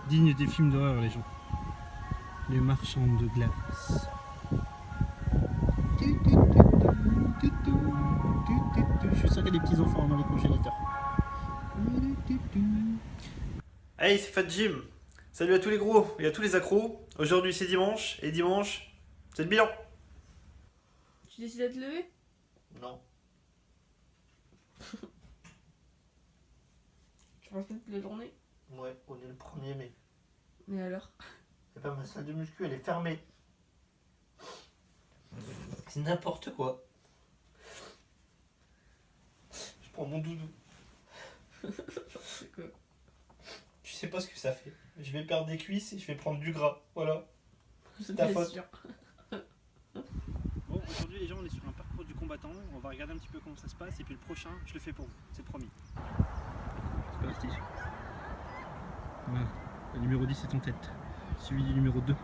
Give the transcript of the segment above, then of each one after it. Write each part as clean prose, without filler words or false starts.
Digne des films d'horreur, les gens. Les marchands de glace. Je suis sûr qu'il y a des petits enfants dans les congélateurs. Hey, c'est Fat Jim. Salut à tous les gros et à tous les accros. Aujourd'hui c'est dimanche et dimanche c'est le bilan. Tu décides de te lever? Non. Tu penses toute la journée? Ouais, on est le 1er mai. Mais alors? C'est pas ma salle de muscu, elle est fermée. C'est n'importe quoi. Je prends mon doudou. C'est quoi? Tu sais pas ce que ça fait. Je vais perdre des cuisses et je vais prendre du gras. Voilà. C'est ta faute. sûr. Bon, aujourd'hui les gens, on est sur un parcours du combattant. On va regarder un petit peu comment ça se passe. Et puis le prochain, je le fais pour vous. C'est promis. C'est parti. Voilà. Le numéro 10 est en tête. Suivi du numéro 2.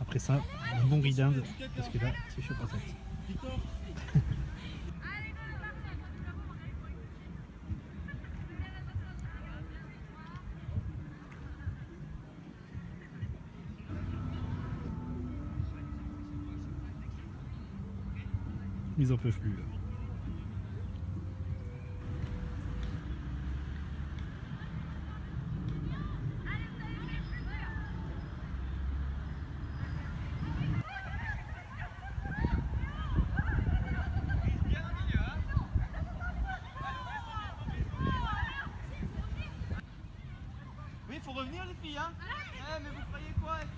Après ça, un bon riz d'Inde, parce que là, c'est chaud patate. Ils en peuvent plus là. Oui, faut revenir les filles, hein. Mais vous croyez quoi, les filles?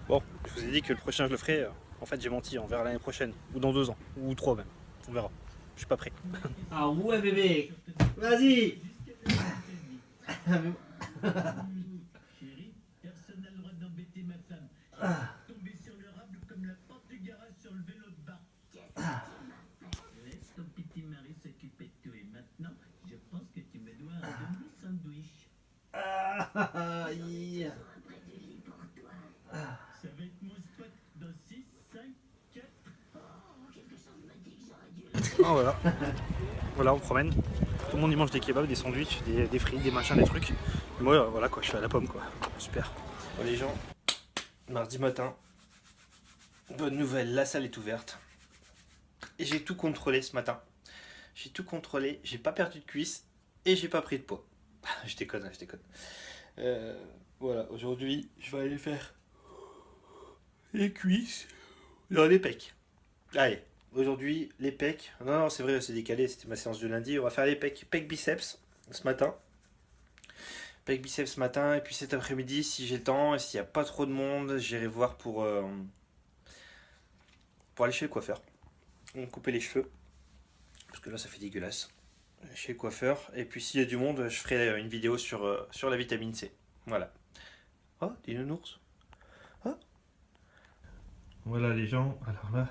Bon, je vous ai dit que le prochain je le ferai. En fait, j'ai menti, on verra l'année prochaine, ou dans 2 ans, ou 3 même. On verra. Je suis pas prêt. Ah ouais bébé. Vas-y. Chérie, personne n'a le droit d'embêter ma femme. Tomber sur le rable comme la porte du garage sur le vélo de bar. Laisse ton petit mari s'occuper de toi. Et maintenant, je pense que tu me dois un demi-sandwich. Ça va être mon spot dans 6, 5, 4. Ah voilà. Voilà, on promène. Tout le monde y mange des kebabs, des sandwichs, des frites, des machins, des trucs. Et moi, voilà quoi, je suis à la pomme quoi. Super. Bon, les gens, mardi matin, bonne nouvelle, la salle est ouverte. Et j'ai tout contrôlé ce matin. J'ai tout contrôlé, j'ai pas perdu de cuisse et j'ai pas pris de poids. Je déconne, hein, je déconne. Voilà, aujourd'hui, je vais aller faire les cuisses. Non, les pecs. Allez, aujourd'hui, les pecs. Non, non, c'est vrai, c'est décalé, c'était ma séance de lundi. On va faire les pecs biceps ce matin. Pecs biceps ce matin, et puis cet après-midi, si j'ai le temps, et s'il n'y a pas trop de monde, j'irai voir pour aller chez le coiffeur. On va couper les cheveux, parce que là, ça fait dégueulasse. Chez le coiffeur, et puis s'il y a du monde, je ferai une vidéo sur la vitamine C. Voilà. Oh, des nounours. Oh. Voilà les gens, alors là,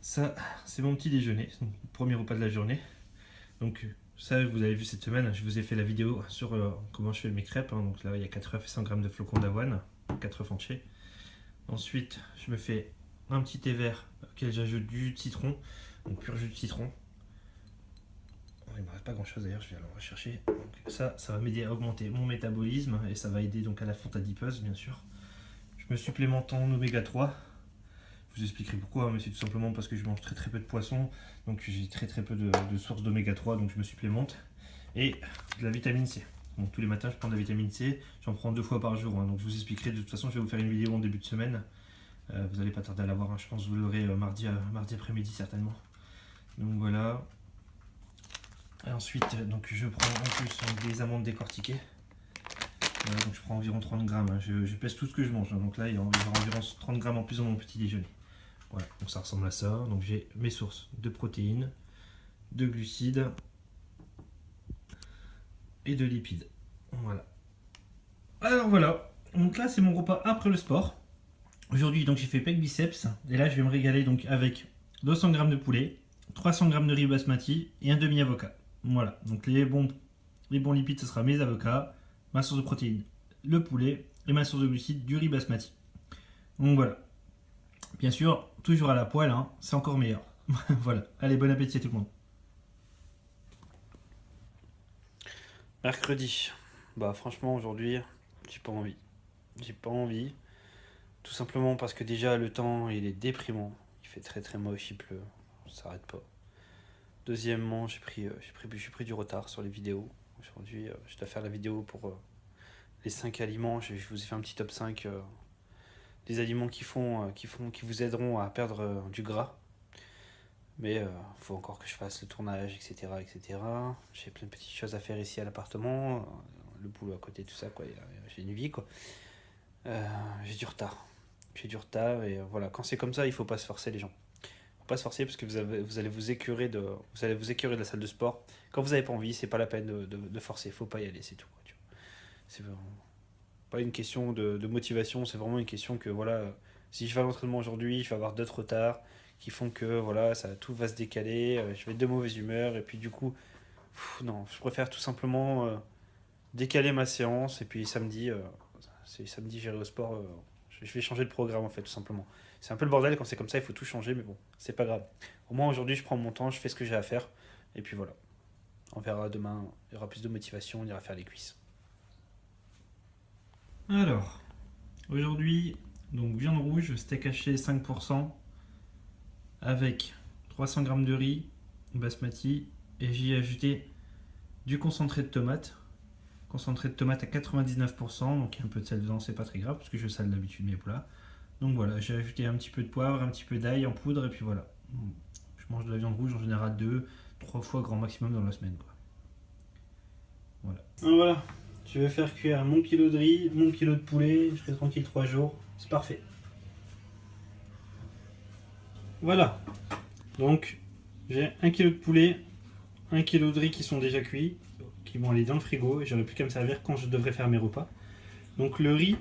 ça c'est mon petit déjeuner, c'est le premier repas de la journée. Donc ça vous avez vu cette semaine, je vous ai fait la vidéo sur comment je fais mes crêpes. Hein. Donc là il y a 4 œufs et 100 g de flocons d'avoine, 4 œufs entiers. Ensuite je me fais un petit thé vert auquel j'ajoute du citron, donc pur jus de citron. Il ne me reste pas grand chose d'ailleurs, je vais aller en rechercher. Donc ça va m'aider à augmenter mon métabolisme et ça va aider donc à la fonte adipeuse bien sûr. Je me supplémente en oméga 3. Je vous expliquerai pourquoi, mais c'est tout simplement parce que je mange très peu de poissons, donc j'ai très peu de sources d'oméga 3, donc je me supplémente. Et de la vitamine C. Donc tous les matins je prends de la vitamine C, j'en prends 2 fois par jour, hein. Donc je vous expliquerai, de toute façon je vais vous faire une vidéo en début de semaine. Vous n'allez pas tarder à la voir, hein. Je pense que vous l'aurez mardi après-midi certainement. Donc voilà. Et ensuite donc je prends en plus des amandes décortiquées. Voilà, donc je prends environ 30 grammes, hein. Je pèse tout ce que je mange, hein. Donc là il y aura environ 30 grammes en plus dans mon petit déjeuner. Voilà, donc ça ressemble à ça. Donc j'ai mes sources de protéines, de glucides et de lipides. Voilà. Alors voilà, donc là c'est mon repas après le sport. Aujourd'hui donc j'ai fait pec biceps et là je vais me régaler donc avec 200 g de poulet, 300 g de riz basmati et un demi avocat. Voilà, donc les bons Les bons lipides, ce sera mes avocats, ma source de protéines, le poulet, et ma source de glucides, du riz basmati. Donc voilà. Bien sûr, toujours à la poêle, hein, c'est encore meilleur. Voilà. Allez, bon appétit à tout le monde. Mercredi. Bah franchement aujourd'hui, j'ai pas envie. J'ai pas envie. Tout simplement parce que déjà le temps il est déprimant. Il fait très très moche, il pleut. Ça s'arrête pas. Deuxièmement, j'ai pris du retard sur les vidéos. Aujourd'hui, je dois faire la vidéo pour les 5 aliments. Je vous ai fait un petit top 5 des aliments qui vous aideront à perdre du gras. Mais il faut encore que je fasse le tournage, etc. etc. J'ai plein de petites choses à faire ici à l'appartement. Le boulot à côté, tout ça, quoi. J'ai une vie, quoi. J'ai du retard. Et voilà, quand c'est comme ça, il faut pas se forcer, les gens. Faut pas se forcer parce que vous allez vous écurer de la salle de sport. Quand vous n'avez pas envie, c'est pas la peine de forcer. Faut pas y aller, c'est tout, quoi, tu vois. C'est vraiment pas une question de motivation, c'est vraiment une question que voilà, si je vais à l'entraînement aujourd'hui, je vais avoir d'autres retards qui font que voilà, tout va se décaler, je vais être de mauvaise humeur et puis du coup, non, je préfère tout simplement décaler ma séance et puis samedi, j'irai au sport, je vais changer le programme en fait tout simplement. C'est un peu le bordel quand c'est comme ça, il faut tout changer mais bon, c'est pas grave. Au moins aujourd'hui, je prends mon temps, je fais ce que j'ai à faire et puis voilà. On verra demain, il y aura plus de motivation, on ira faire les cuisses. Alors, aujourd'hui, donc viande rouge, steak haché 5%, avec 300 g de riz basmati, et j'y ai ajouté du concentré de tomate. Concentré de tomate à 99%, donc il y a un peu de sel dedans, c'est pas très grave, parce que je sale d'habitude mes plats. Donc voilà, j'ai ajouté un petit peu de poivre, un petit peu d'ail en poudre, et puis voilà. Je mange de la viande rouge en général 2-3 fois grand maximum dans la semaine, quoi. Voilà. Voilà. Je vais faire cuire mon kilo de riz, mon kilo de poulet, je serai tranquille 3 jours, c'est parfait. Voilà, donc j'ai 1 kilo de poulet, 1 kilo de riz qui sont déjà cuits, qui vont aller dans le frigo et j'aurai plus qu'à me servir quand je devrais faire mes repas. Donc le riz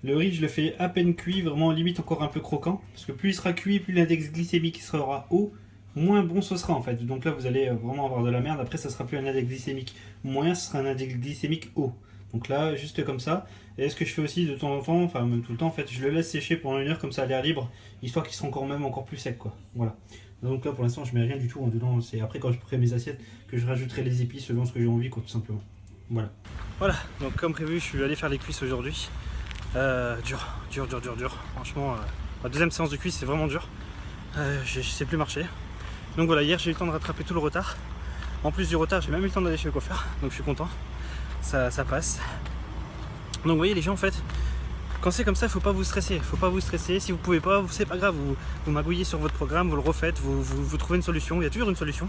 je le fais à peine cuit, vraiment limite encore un peu croquant, parce que plus il sera cuit, plus l'index glycémique sera haut, moins bon ce sera en fait. Donc là vous allez vraiment avoir de la merde, après ça sera plus un index glycémique moyen, ce sera un index glycémique haut. Donc là juste comme ça. Et ce que je fais aussi de temps en temps, enfin même tout le temps en fait, je le laisse sécher pendant 1 heure comme ça à l'air libre, histoire qu'il soit encore plus sec, quoi. Voilà. Donc là pour l'instant je mets rien du tout en dedans, c'est après quand je ferai mes assiettes que je rajouterai les épices selon ce que j'ai envie, quoi, tout simplement. Voilà. Voilà, donc comme prévu je suis allé faire les cuisses aujourd'hui. Dur. Franchement, ma deuxième séance de cuisse c'est vraiment dur. Je sais plus marcher. Donc voilà, hier j'ai eu le temps de rattraper tout le retard. En plus du retard, j'ai même eu le temps d'aller chez le coiffeur, donc je suis content. Ça passe. Donc vous voyez les gens en fait, quand c'est comme ça, il faut pas vous stresser. Si vous pouvez pas, c'est pas grave, vous magouillez sur votre programme, vous le refaites, vous trouvez une solution, il y a toujours une solution.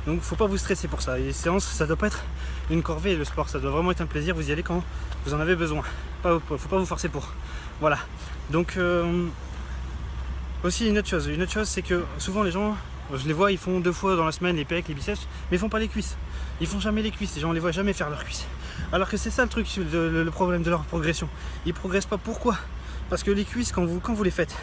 Donc faut pas vous stresser pour ça. Et les séances, ça doit pas être une corvée, le sport, ça doit vraiment être un plaisir, vous y allez quand vous en avez besoin. Faut pas vous forcer pour. Voilà. Donc aussi une autre chose c'est que souvent les gens, je les vois, ils font 2 fois dans la semaine les pecs, les biceps, mais ils font pas les cuisses. Ils font jamais les cuisses, les gens on les voit jamais faire leurs cuisses. Alors que c'est ça le truc, le problème de leur progression. Ils progressent pas, pourquoi? Parce que les cuisses, quand vous les faites,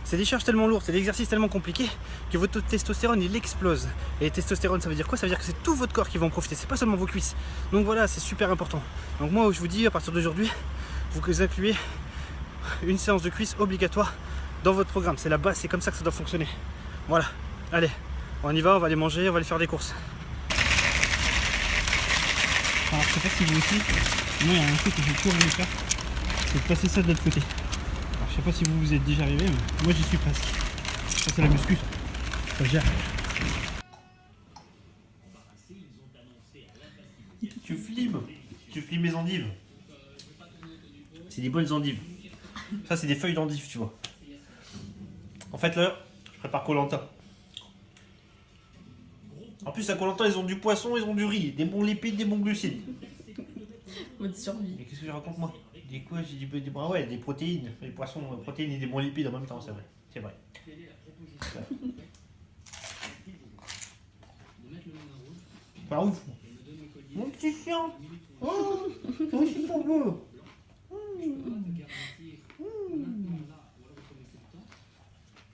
c'est des charges tellement lourdes, c'est des exercices tellement compliqués que votre testostérone il explose. Et testostérone ça veut dire quoi? Ça veut dire que c'est tout votre corps qui va en profiter, c'est pas seulement vos cuisses. Donc voilà, c'est super important. Donc moi je vous dis à partir d'aujourd'hui, vous incluez une séance de cuisses obligatoire dans votre programme. C'est la base, c'est comme ça que ça doit fonctionner. Voilà, allez, on y va, on va aller manger, on va aller faire des courses. Alors je sais pas si vous aussi, moi il y a un truc que j'ai toujours voulu faire, c'est de passer ça de l'autre côté. Alors je sais pas si vous êtes déjà arrivé, mais moi j'y suis presque. Ça c'est la muscu, ça gère. Tu flimes mes endives. C'est des bonnes endives. Ça c'est des feuilles d'endives, tu vois. En fait là, je prépare Koh-Lanta. En plus à Koh-Lanta ils ont du poisson, ils ont du riz, des bons lipides, des bons glucides. Mode survie. Mais qu'est-ce que je raconte moi? Des quoi? J'ai dit ah ouais, des protéines, les poissons, protéines et des bons lipides en même temps, c'est vrai. C'est vrai. Pas ouf. Mon petit chien. Oh, toi aussi t'en veux.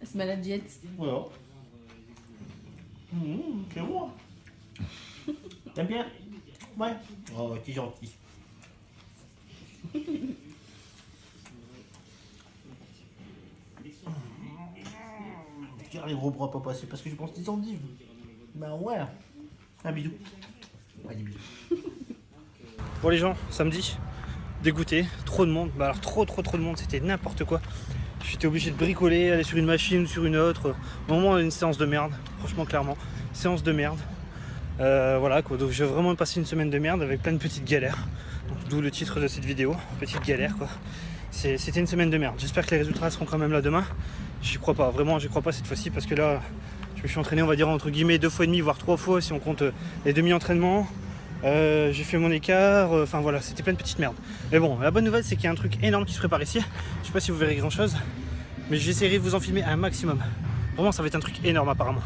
Elle se met à la diète. Voilà. C'est bon. T'aimes bien? Ouais. Oh, t'es gentil. Tiens, les gros bras, papa, c'est parce que je pense des endives. Bah ouais. Un bisou. Ouais, des bisous. Bon les gens, samedi, dégoûté, trop de monde, bah alors trop de monde, c'était n'importe quoi. J'étais obligé de bricoler, aller sur une machine, sur une autre. Vraiment une séance de merde, franchement clairement, séance de merde. Voilà quoi, donc j'ai vraiment passé une semaine de merde avec plein de petites galères. D'où le titre de cette vidéo, petite galère quoi. C'était une semaine de merde. J'espère que les résultats seront quand même là demain. J'y crois pas, vraiment j'y crois pas cette fois-ci parce que là je me suis entraîné on va dire entre guillemets 2 fois et demi voire 3 fois si on compte les demi-entraînements. J'ai fait mon écart, enfin voilà, c'était plein de petites merdes. Mais bon, la bonne nouvelle c'est qu'il y a un truc énorme qui se prépare ici. Je sais pas si vous verrez grand chose, mais j'essaierai de vous en filmer un maximum. Vraiment ça va être un truc énorme apparemment.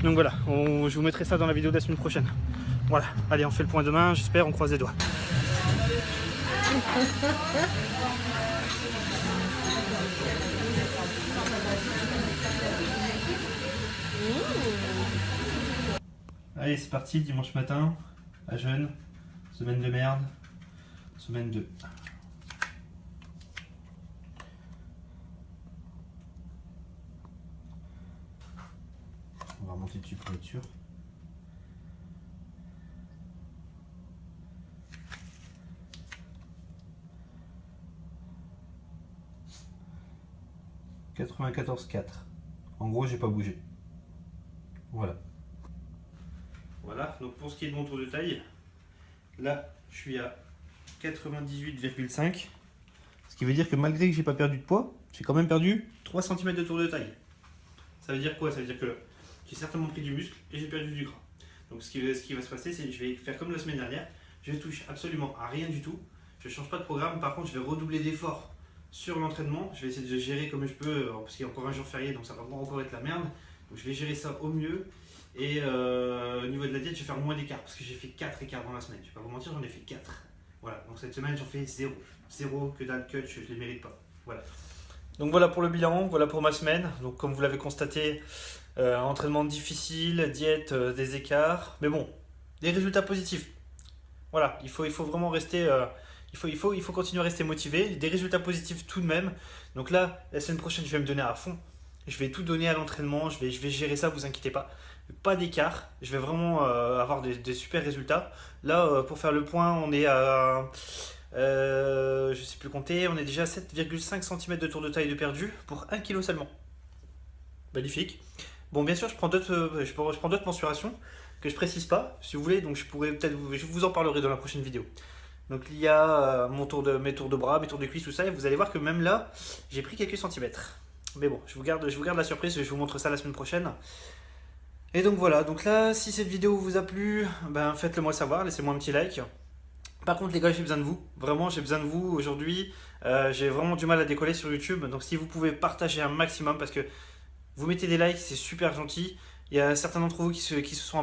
Donc voilà, je vous mettrai ça dans la vidéo de la semaine prochaine. Voilà, allez on fait le point demain, j'espère, on croise les doigts. Allez c'est parti, dimanche matin, à jeûne, semaine de merde, semaine 2. On va remonter dessus pour être sûr. « 94,4. En gros, j'ai pas bougé. Voilà. Voilà, donc pour ce qui est de mon tour de taille, là, je suis à 98,5. Ce qui veut dire que malgré que j'ai pas perdu de poids, j'ai quand même perdu 3 cm de tour de taille. Ça veut dire quoi? Ça veut dire que j'ai certainement pris du muscle et j'ai perdu du gras. Donc ce qui va se passer, c'est que je vais faire comme la semaine dernière. Je ne touche absolument à rien du tout. Je ne change pas de programme. Par contre, je vais redoubler d'efforts sur l'entraînement. Je vais essayer de gérer comme je peux, parce qu'il y a encore un jour férié, donc ça va encore être la merde. Donc je vais gérer ça au mieux. Et au niveau de la diète, je vais faire moins d'écart, parce que j'ai fait 4 écarts dans la semaine. Je ne vais pas vous mentir, j'en ai fait 4. Voilà, donc cette semaine, j'en fais 0. 0, que dalle, cut, je ne les mérite pas. Voilà. Donc voilà pour le bilan, voilà pour ma semaine. Donc comme vous l'avez constaté, entraînement difficile, diète, des écarts. Mais bon, des résultats positifs. Voilà, il faut vraiment rester... Il faut continuer à rester motivé. Des résultats positifs tout de même. Donc là, la semaine prochaine, je vais me donner à fond. Je vais tout donner à l'entraînement. Je vais gérer ça, vous inquiétez pas. Pas d'écart. Je vais vraiment avoir des super résultats. Là, pour faire le point, on est à... je sais plus compter. On est déjà à 7,5 cm de tour de taille de perdu pour 1 kg seulement. Magnifique. Bon, bien sûr, je prends d'autres mensurations que je précise pas, si vous voulez. Donc je vous en parlerai dans la prochaine vidéo. Donc il y a mes tours de bras, mes tours de cuisses, tout ça, et vous allez voir que même là, j'ai pris quelques centimètres. Mais bon, je vous garde la surprise, je vous montre ça la semaine prochaine. Et donc voilà, donc là, si cette vidéo vous a plu, ben faites-le moi savoir, laissez-moi un petit like. Par contre les gars, j'ai besoin de vous, vraiment j'ai besoin de vous aujourd'hui. J'ai vraiment du mal à décoller sur YouTube, donc si vous pouvez partager un maximum, parce que vous mettez des likes, c'est super gentil. Il y a certains d'entre vous qui se sont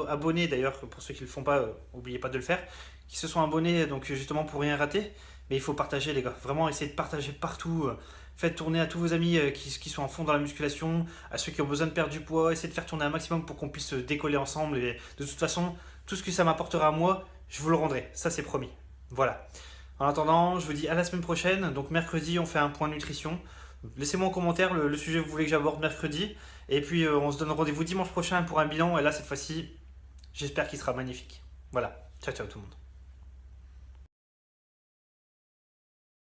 abonnés, d'ailleurs, pour ceux qui ne le font pas, n'oubliez pas de le faire, qui se sont abonnés donc justement pour rien rater. Mais il faut partager les gars, vraiment essayez de partager partout. Faites tourner à tous vos amis qui sont en fond dans la musculation, à ceux qui ont besoin de perdre du poids, essayez de faire tourner un maximum pour qu'on puisse décoller ensemble. Et de toute façon, tout ce que ça m'apportera à moi, je vous le rendrai, ça c'est promis. Voilà. En attendant, je vous dis à la semaine prochaine. Donc mercredi, on fait un point nutrition. Laissez-moi en commentaire le sujet que vous voulez que j'aborde mercredi. Et puis on se donne rendez-vous dimanche prochain pour un bilan. Et là, cette fois-ci, j'espère qu'il sera magnifique. Voilà. Ciao, ciao tout le monde.